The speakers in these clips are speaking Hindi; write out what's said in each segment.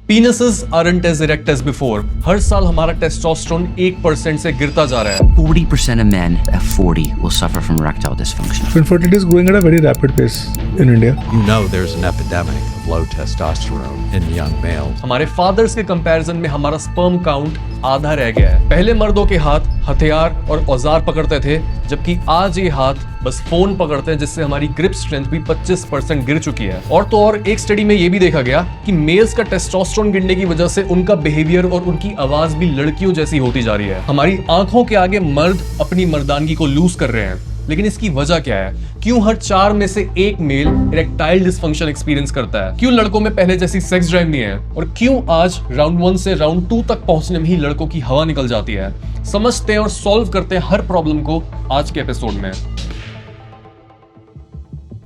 Penises aren't as erect as before. हर साल हमारा टेस्टोस्टेरोन 1% से गिरता जा रहा है. 40% of men at 40 will suffer from erectile dysfunction. Infertility is growing at a very rapid pace in India. You know there's an epidemic of low testosterone in young males. हमारे फादर्स के कंपैरिजन में हमारा स्पर्म काउंट आधा रह गया है. पहले मर्दों के हाथ हथियार और औजार पकड़ते थे, जबकि आज ये हाथ बस फोन पकड़ते हैं, जिससे हमारी ग्रिप स्ट्रेंथ भी 25% गिर चुकी है. और तो और एक स्टडी में ये भी देखा गया कि मेल्स का टेस्टोस्टेरोन गिरने की वजह से उनका बिहेवियर और उनकी आवाज भी लड़कियों जैसी होती जा रही है. हमारी आंखों के आगे मर्द अपनी मर्दानगी को लूज कर रहे हैं. लेकिन इसकी वजह क्या है? क्यों हर 4 में से 1 मेल इरेक्टाइल डिसफंक्शन एक्सपीरियंस करता है? क्यों लड़कों में पहले जैसी सेक्स ड्राइव नहीं है? और क्यों आज राउंड 1 से राउंड 2 तक पहुंचने में ही लड़कों की हवा निकल जाती है? समझते हैं और सॉल्व करते हैं हर प्रॉब्लम को आज के एपिसोड में.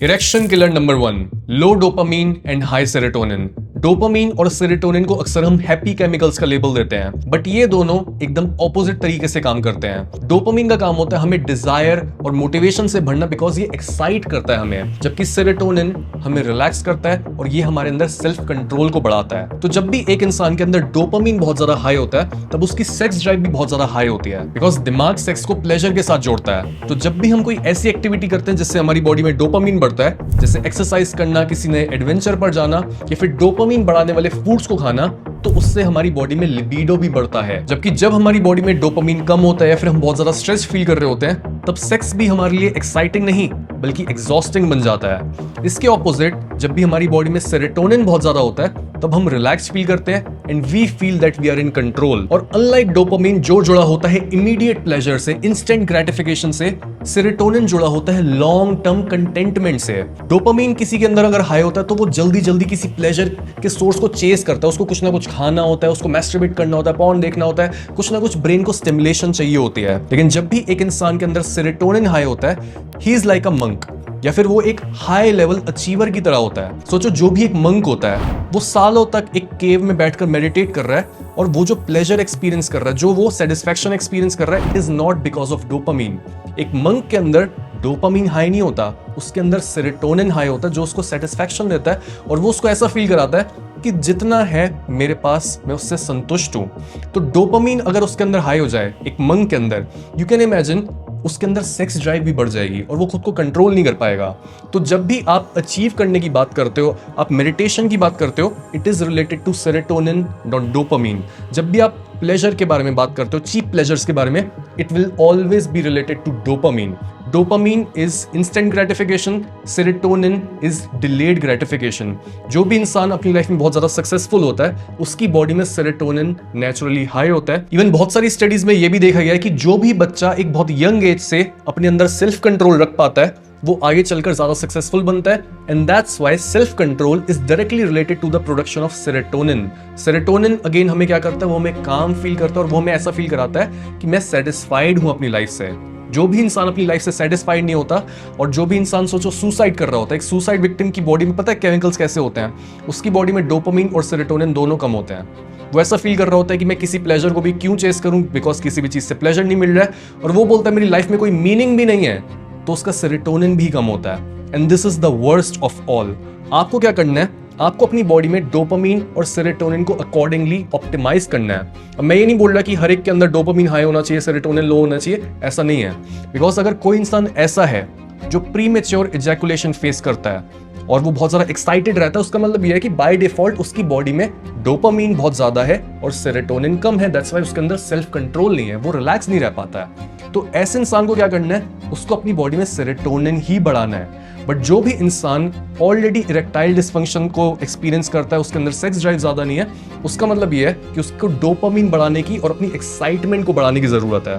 Erection killer number 1, low dopamine and high serotonin. Dopamine और सेरोटोनिन को अक्सर हम हैप्पी केमिकल्स का लेबल देते हैं, बट ये दोनों एकदम ऑपोजिट तरीके से काम करते हैं. डोपामीन का काम होता है हमें डिजायर और मोटिवेशन से भरना, बिकॉज ये एक्साइट करता है हमें, जबकि सेरोटोनिन हमें रिलैक्स करता है और ये हमारे अंदर सेल्फ कंट्रोल को बढ़ाता है. तो जब भी एक इंसान के अंदर डोपामीन बहुत ज्यादा हाई होता है, तब उसकी सेक्स ड्राइव भी बहुत ज्यादा हाई होती है, बिकॉज दिमाग सेक्स को प्लेजर के साथ जोड़ता है. तो जब भी हम कोई ऐसी एक्टिविटी करते हैं जिससे हमारी बॉडी में डोपामीन बढ़ता है, जैसे एक्सरसाइज करना, किसी नए एडवेंचर पर जाना, या फिर डोपामीन बढ़ाने वाले फूड्स को खाना, तो उससे हमारी बॉडी में लिबिडो भी बढ़ता है. जबकि जब हमारी बॉडी में डोपामीन कम होता है या फिर हम बहुत ज्यादा स्ट्रेस फील कर रहे होते हैं, तब सेक्स भी हमारे लिए एक्साइटिंग नहीं बल्कि एग्जॉस्टिंग बन जाता है. इसके ऑपोजिट, जब भी हमारी बॉडी में सेरोटोनिन बहुत ज्यादा होता है, तब हम रिलैक्स फील करते हैं and we feel that we are in control. और अनलाइक डोपामीन जो जुड़ा होता है इमीडिएट प्लेजर से, इंस्टेंट ग्रेटिफिकेशन से, सेरोटोनिन जुड़ा होता है लॉन्ग टर्म कंटेंटमेंट से. डोपामीन किसी के अंदर अगर हाई होता है तो वो जल्दी जल्दी किसी प्लेजर के सोर्स को चेस करता है. उसको कुछ ना कुछ खाना होता है, उसको मैस्टरबेट करना होता है, पॉर्न देखना होता है, कुछ ना कुछ ब्रेन को स्टिमुलेशन चाहिए होती है. लेकिन जब भी एक इंसान के अंदर सेरोटोनिन हाई होता है, he is like a monk, या फिर वो एक हाई लेवल अचीवर की तरह होता है. सोचो, जो भी एक मंक होता है वो सालों तक एक केव में बैठकर मेडिटेट कर रहा है, और वो जो प्लेजर एक्सपीरियंस कर रहा है, जो वो सेटिस्फैक्शन एक्सपीरियंस कर रहा है, it is not because of dopamine. एक मंक के अंदर डोपामीन हाई नहीं होता, उसके अंदर सेरोटोनिन हाई होता है, जो उसको सेटिस्फैक्शन देता है और वो उसको ऐसा फील कराता है कि जितना है मेरे पास मैं उससे संतुष्ट हूं. तो डोपामीन अगर उसके अंदर हाई हो जाए एक मंक के अंदर, यू कैन इमेजिन उसके अंदर सेक्स ड्राइव भी बढ़ जाएगी और वो खुद को कंट्रोल नहीं कर पाएगा. तो जब भी आप अचीव करने की बात करते हो, आप मेडिटेशन की बात करते हो, it is related to serotonin not dopamine. जब भी आप प्लेजर के बारे में बात करते हो, चीप प्लेजर्स के बारे में, it will always be related to dopamine. Dopamine is instant gratification, serotonin is delayed gratification. जो भी इंसान अपनी लाइफ में बहुत ज्यादा सक्सेसफुल होता है, उसकी बॉडी में सेरोटोनिन नेचुरली हाई होता है. इवन बहुत सारी स्टडीज में यह भी देखा गया है कि जो भी बच्चा एक बहुत यंग एज से अपने अंदर सेल्फ कंट्रोल रख पाता है, वो आगे चलकर ज्यादा सक्सेसफुल बनता है. And that's why self control is directly related to the production of serotonin. Serotonin again हमें क्या करता है? वो हमें काम फील करता है और वो हमें ऐसा फील कराता है कि मैं सेटिस्फाइड हूं अपनी लाइफ से. जो भी इंसान अपनी लाइफ से सेटिस्फाइड नहीं होता, और जो भी इंसान सोचो सुसाइड कर रहा होता है, एक सुसाइड विक्टिम की बॉडी में पता है केमिकल्स कैसे होते हैं? उसकी बॉडी में डोपामीन और सेरोटोनिन दोनों कम होते हैं. वो ऐसा फील कर रहा होता है कि मैं किसी प्लेजर को भी क्यों चेस करूं, बिकॉज किसी भी चीज से प्लेजर नहीं मिल रहा है, और वो बोलता है मेरी लाइफ में कोई मीनिंग भी नहीं है, तो उसका सेरोटोनिन भी कम होता है. And this is the worst of all. आपको क्या करना है? आपको अपनी बॉडी में डोपामीन और सेरोटोनिन को अकॉर्डिंगली ऑप्टिमाइज करना है. अब मैं ये नहीं बोल रहा कि हर एक के अंदर डोपामीन हाई होना चाहिए, सेरोटोनिन लो होना चाहिए, ऐसा नहीं है. बिकॉज अगर कोई इंसान ऐसा है जो प्रीमेच्योर इजैकुलेशन फेस करता है और वो बहुत ज्यादा एक्साइटेड रहता है, उसका मतलब यह है कि बाय डिफॉल्ट उसकी बॉडी में डोपामीन बहुत ज्यादा है और सेरोटोनिन कम है. दैट्स व्हाई उसके अंदर सेल्फ कंट्रोल नहीं है, वो रिलैक्स नहीं रह पाता है. तो ऐसे इंसान को क्या करना है? उसको अपनी बॉडी में सेरोटोनिन ही बढ़ाना है. बट जो भी इंसान ऑलरेडी इरेक्टाइल डिसफंक्शन को एक्सपीरियंस करता है, उसके अंदर सेक्स ड्राइव ज्यादा नहीं है, उसका मतलब ये है कि उसको डोपामीन बढ़ाने की और अपनी एक्साइटमेंट को बढ़ाने की जरूरत है.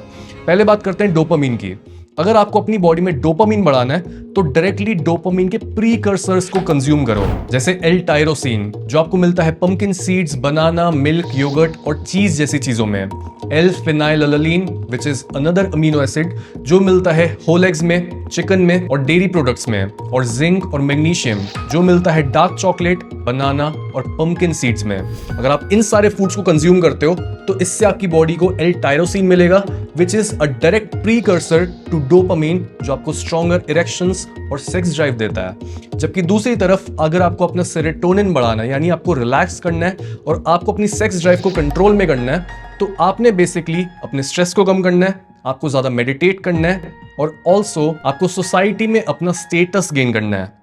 पहले बात करते हैं डोपामीन की. अगर आपको अपनी बॉडी में डोपामीन बढ़ाना है, तो डायरेक्टली डोपामीन के प्रीकर्सर्स को कंज्यूम करो, जैसे एल टायरोसिन जो आपको मिलता है pumpkin seeds, banana, milk, yoghurt और चीज जैसी चीजों में. L phenylalanine which is another amino acid जो मिलता है होल एग्स में, चिकन में और डेयरी प्रोडक्ट्स में. और जिंक और मैग्नीशियम जो मिलता है डार्क चॉकलेट, बनाना और पंपकिन सीड्स में. अगर आप इन सारे फूड्स को कंज्यूम करते हो, तो इससे आपकी बॉडी को एल टायरोसिन मिलेगा, which is a direct precursor to dopamine, जो आपको स्ट्रॉन्गर इरेक्शंस और सेक्स ड्राइव देता है। जबकि दूसरी तरफ अगर आपको अपना सेरोटोनिन बढ़ाना है, यानी आपको रिलैक्स करना है और आपको अपनी सेक्स ड्राइव को कंट्रोल में करना है, तो आपने बेसिकली अपने स्ट्रेस को कम करना है, आपको ज्यादा मेडिटेट करना है और ऑल्सो आपको सोसाइटी में अपना स्टेटस गेन करना है।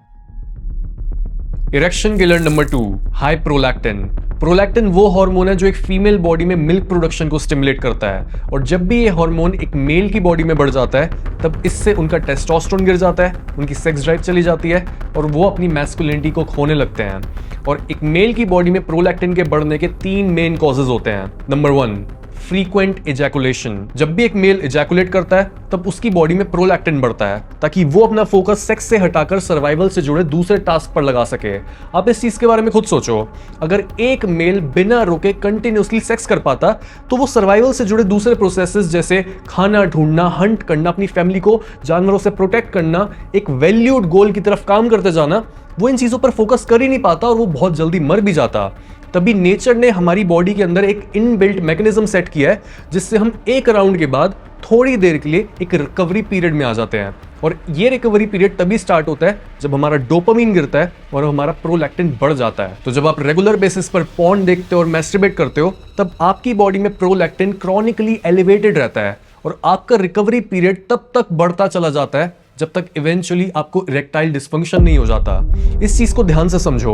Erection killer number 2, high prolactin. Prolactin वो हार्मोन है जो एक फीमेल बॉडी में मिल्क प्रोडक्शन को स्टिमुलेट करता है, और जब भी ये हार्मोन एक मेल की बॉडी में बढ़ जाता है तब इससे उनका टेस्टोस्टेरोन गिर जाता है, उनकी सेक्स ड्राइव चली जाती है और वो अपनी मैस्कुलिनिटी को खोने लगते हैं। और एक मेल की बॉडी में प्रोलैक्टिन के बढ़ने के 3 मेन कॉजेज होते हैं। Number 1, frequent ejaculation. जब भी एक मेल इजैकुलेट करता है तब उसकी बॉडी में प्रोलैक्टिन बढ़ता है ताकि वो अपना फोकस सेक्स से हटाकर सर्वाइवल से जुड़े दूसरे टास्क पर लगा सके। आप इस चीज के बारे में खुद सोचो, अगर एक मेल बिना रुके कंटिन्यूअसली सेक्स कर पाता तो वो सर्वाइवल से जुड़े दूसरे प्रोसेसेस जैसे खाना ढूंढना, हंट करना, अपनी फैमिली को जानवरों से प्रोटेक्ट करना, एक वैल्यूड गोल की तरफ काम करते जाना, वो इन चीजों पर फोकस कर ही नहीं पाता और वो बहुत जल्दी मर भी जाता। तभी नेचर ने हमारी बॉडी के अंदर एक इनबिल्ट मैकेनिज्म सेट किया है जिससे हम एक राउंड के बाद थोड़ी देर के लिए एक रिकवरी पीरियड में आ जाते हैं। और ये रिकवरी पीरियड तभी स्टार्ट होता है जब हमारा डोपामीन गिरता है और हमारा प्रोलैक्टिन बढ़ जाता है। तो जब आप रेगुलर बेसिस पर पॉर्न देखते हो और मैस्टरबेट करते हो तब आपकी बॉडी में प्रोलैक्टिन क्रॉनिकली एलिवेटेड रहता है और आपका रिकवरी पीरियड तब तक बढ़ता चला जाता है जब तक इवेंचुअली आपको इरेक्टाइल डिस्फंक्शन नहीं हो जाता। इस चीज को ध्यान से समझो,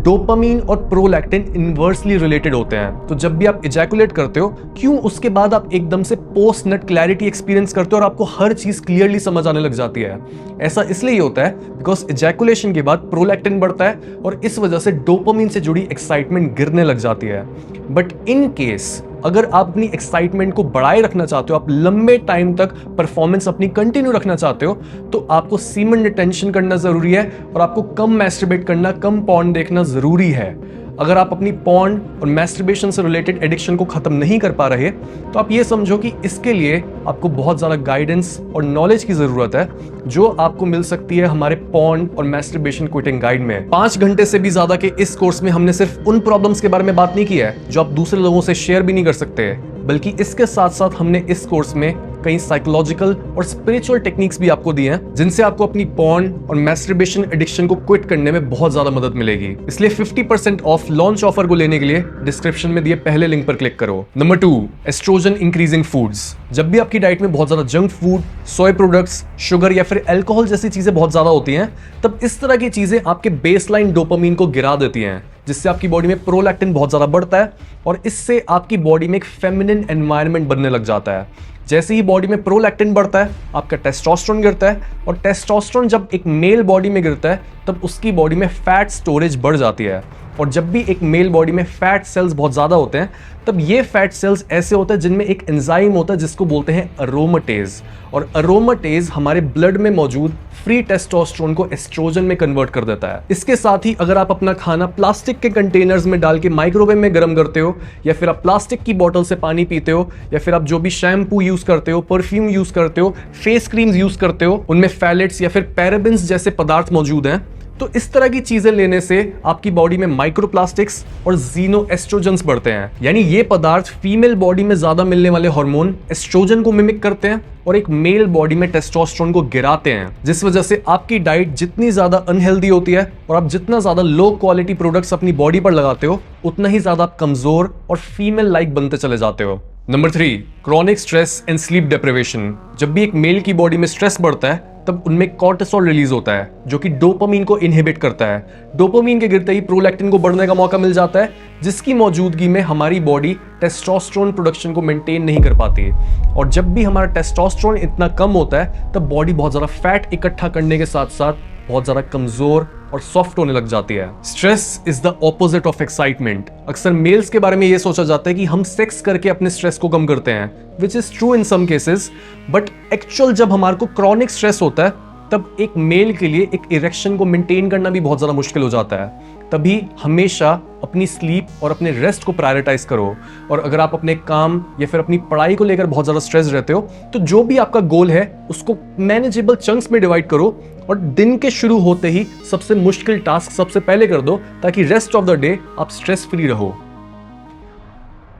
डोपामीन और प्रोलैक्टिन इनवर्सली रिलेटेड होते हैं। तो जब भी आप इजैकुलेट करते हो, क्यों उसके बाद आप एकदम से पोस्ट नट क्लैरिटी एक्सपीरियंस करते हो और आपको हर चीज क्लियरली समझ आने लग जाती है? ऐसा इसलिए होता है बिकॉज इजैकुलेशन के बाद प्रोलैक्टिन बढ़ता है और इस वजह से डोपामीन से जुड़ी एक्साइटमेंट गिरने लग जाती है। बट इन केस अगर आप अपनी एक्साइटमेंट को बढ़ाए रखना चाहते हो, आप लंबे टाइम तक परफॉर्मेंस अपनी कंटिन्यू रखना चाहते हो, तो आपको सीमन रिटेंशन करना जरूरी है और आपको कम मैस्टरबेट करना, कम पॉर्न देखना जरूरी है। अगर आप अपनी पॉर्न और मैस्टरबेशन से रिलेटेड एडिक्शन को खत्म नहीं कर पा रहे तो आप ये समझो कि इसके लिए आपको बहुत ज़्यादा गाइडेंस और नॉलेज की ज़रूरत है, जो आपको मिल सकती है हमारे पॉर्न और मैस्टरबेशन क्विटिंग गाइड में। 5 घंटे से भी ज़्यादा के इस कोर्स में हमने सिर्फ उन प्रॉब्लम्स के बारे में बात नहीं की है जो आप दूसरे लोगों से शेयर भी नहीं कर सकते, बल्कि इसके साथ साथ हमने इस कोर्स में कई साइकोलॉजिकल और स्पिरिचुअल टेक्निक्स भी आपको दी हैं जिनसे आपको अपनी पॉर्न और मैस्टरबेशन एडिक्शन को क्विट करने में बहुत ज्यादा मदद मिलेगी। इसलिए 50% ऑफ लॉन्च ऑफर को लेने के लिए डिस्क्रिप्शन में दिए पहले लिंक पर क्लिक करो। Number 2, estrogen increasing foods. जब भी आपकी डाइट में बहुत ज्यादा junk food, soy products, sugar या फिर अल्कोहल जैसी चीजें बहुत ज्यादा होती हैं, तब इस तरह की चीजें आपके बेसलाइन डोपामीन को गिरा देती हैं, जिससे आपकी बॉडी में प्रोलैक्टिन बहुत ज्यादा बढ़ता है और इससे आपकी बॉडी में एक फेमिनिन एनवायरनमेंट बनने लग जाता है। जैसे ही बॉडी में प्रोलैक्टिन बढ़ता है, आपका टेस्टोस्टेरोन गिरता है और टेस्टोस्टेरोन जब एक मेल बॉडी में गिरता है तब उसकी बॉडी में फैट स्टोरेज बढ़ जाती है। और जब भी एक मेल बॉडी में फैट सेल्स बहुत ज़्यादा होते हैं तब ये फैट सेल्स ऐसे होते हैं जिनमें एक एंजाइम होता है जिसको बोलते हैं अरोमाटेज, और अरोमाटेज हमारे ब्लड में मौजूद फ्री टेस्टोस्टेरोन को एस्ट्रोजन में कन्वर्ट कर देता है। इसके साथ ही अगर आप अपना खाना प्लास्टिक के कंटेनर्स में डाल के माइक्रोवेव में गर्म करते हो, या फिर आप प्लास्टिक की बोतल से पानी पीते हो, या फिर आप जो भी शैम्पू यूज करते हो, परफ्यूम यूज करते हो, फेस क्रीम्स यूज करते हो, उनमें फैलेट्स या फिर पैराबेन्स जैसे पदार्थ मौजूद हैं, तो इस तरह की चीजें लेने से आपकी बॉडी में माइक्रोप्लास्टिक्स और जीनो एस्ट्रोजेंस बढ़ते हैं। यानी ये पदार्थ फीमेल बॉडी में ज्यादा मिलने वाले हार्मोन एस्ट्रोजन को मिमिक करते हैं और एक मेल बॉडी में टेस्टोस्टेरोन को गिराते हैं, जिस वजह से आपकी डाइट जितनी ज्यादा अनहेल्दी होती है और आप जितना ज्यादा लो क्वालिटी प्रोडक्ट्स अपनी बॉडी पर लगाते हो, उतना ही ज्यादा आप कमजोर और फीमेल लाइक बनते चले जाते हो। Number 3, chronic stress and sleep deprivation. जब भी एक मेल की बॉडी में स्ट्रेस बढ़ता है तब उनमें कॉर्टिसोल रिलीज होता है जो कि डोपामीन को इनहिबिट करता है। डोपामीन के गिरते ही प्रोलैक्टिन को बढ़ने का मौका मिल जाता है, जिसकी मौजूदगी में हमारी बॉडी टेस्टोस्टेरोन प्रोडक्शन को मेंटेन नहीं कर पाती। और जब भी हमारा टेस्टोस्टेरोन इतना कम होता है तब बॉडी बहुत ज्यादा फैट इकट्ठा करने के साथ साथ बहुत ज्यादा कमजोर और सॉफ्ट होने लग जाती है। Stress is the opposite of excitement. अक्सर मेल्स के बारे में यह सोचा जाता है कि हम सेक्स करके अपने स्ट्रेस को कम करते हैं, which is true in some cases, but actual जब हमारे को क्रॉनिक स्ट्रेस होता है तब एक मेल के लिए एक इरेक्शन को मेंटेन करना भी बहुत ज्यादा मुश्किल हो जाता है। तभी हमेशा अपनी स्लीप और अपने रेस्ट को प्रायोरिटाइज करो। और अगर आप अपने काम या फिर अपनी पढ़ाई को लेकर बहुत ज्यादा स्ट्रेस रहते हो तो जो भी आपका गोल है उसको मैनेजेबल चंक्स में डिवाइड करो और दिन के शुरू होते ही सबसे मुश्किल टास्क सबसे पहले कर दो, ताकि रेस्ट ऑफ द डे आप स्ट्रेस फ्री रहो।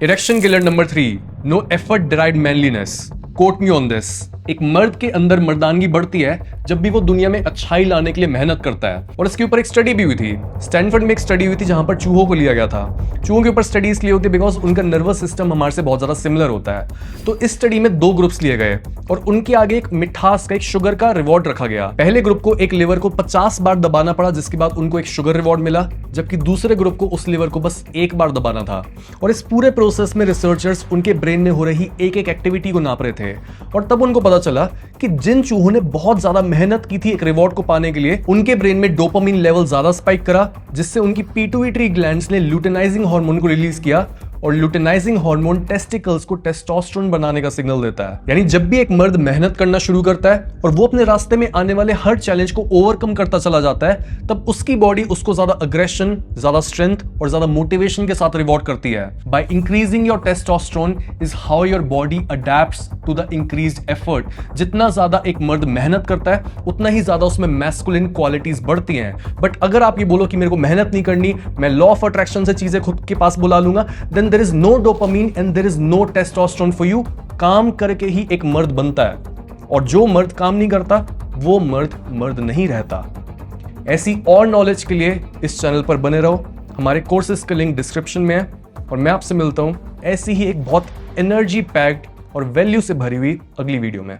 Erection killer number 3, no effort derived manliness. Quote me on this, एक मर्द के अंदर मर्दानगी बढ़ती है जब भी वो दुनिया में अच्छाई लाने के लिए मेहनत करता है। और इसके ऊपर एक स्टडी भी हुई थी, स्टैनफोर्ड में एक स्टडी हुई थी जहां पर चूहों को लिया गया था। चूहों के ऊपर स्टडी इसलिए होती है बिकॉज उनका नर्वस सिस्टम हमारे से बहुत ज्यादा सिमिलर होता है। तो इस स्टडी में 2 ग्रुप्स लिए गए और उनके आगे एक मिठास का, एक शुगर का रिवॉर्ड रखा गया। पहले ग्रुप को एक लिवर को 50 बार दबाना पड़ा जिसके बाद उनको एक शुगर रिवॉर्ड मिला, जबकि दूसरे ग्रुप को उस लिवर को बस 1 बार दबाना था। और इस पूरे प्रोसेस में रिसर्चर्स उनके ब्रेन में हो रही एक एक एक्टिविटी को नाप रहे थे और तब उनको पता चला कि जिन चूहों ने बहुत ज्यादा मेहनत की थी एक रिवॉर्ड को पाने के लिए, उनके ब्रेन में डोपामिन लेवल ज्यादा स्पाइक करा, जिससे उनकी पिट्यूटरी ग्लैंड्स ने ल्यूटेनाइजिंग हार्मोन को रिलीज किया। और ल्यूटेनाइजिंग हार्मोन टेस्टिकल्स को टेस्टोस्टेरोन बनाने का सिग्नल देता है। यानी जब भी एक मर्द मेहनत करना शुरू करता है और वो अपने रास्ते में आने वाले हर चैलेंज को ओवरकम करता चला जाता है, तब उसकी बॉडी उसको ज्यादा अग्रेशन, ज्यादा स्ट्रेंथ और ज्यादा मोटिवेशन के साथ रिवॉर्ड करती है। By increasing your testosterone is how your body adapts to the increased effort. जितना ज्यादा एक मर्द मेहनत करता है उतना ही ज्यादा उसमें मैस्कुलिन क्वालिटीज बढ़ती हैं। बट अगर आप ये बोलो कि मेरे को मेहनत नहीं करनी, मैं लॉ ऑफ अट्रैक्शन से चीजें खुद के पास बुला लूंगा, then there is no dopamine and there is no testosterone for you. काम करके ही एक मर्द बनता है और जो मर्द काम नहीं करता वो मर्द नहीं रहता। ऐसी और नॉलेज के लिए इस चैनल पर बने रहो। हमारे कोर्सेज का लिंक डिस्क्रिप्शन में है और मैं आपसे मिलता हूं ऐसी ही एक बहुत एनर्जी पैक्ड और वैल्यू से भरी हुई अगली वीडियो में।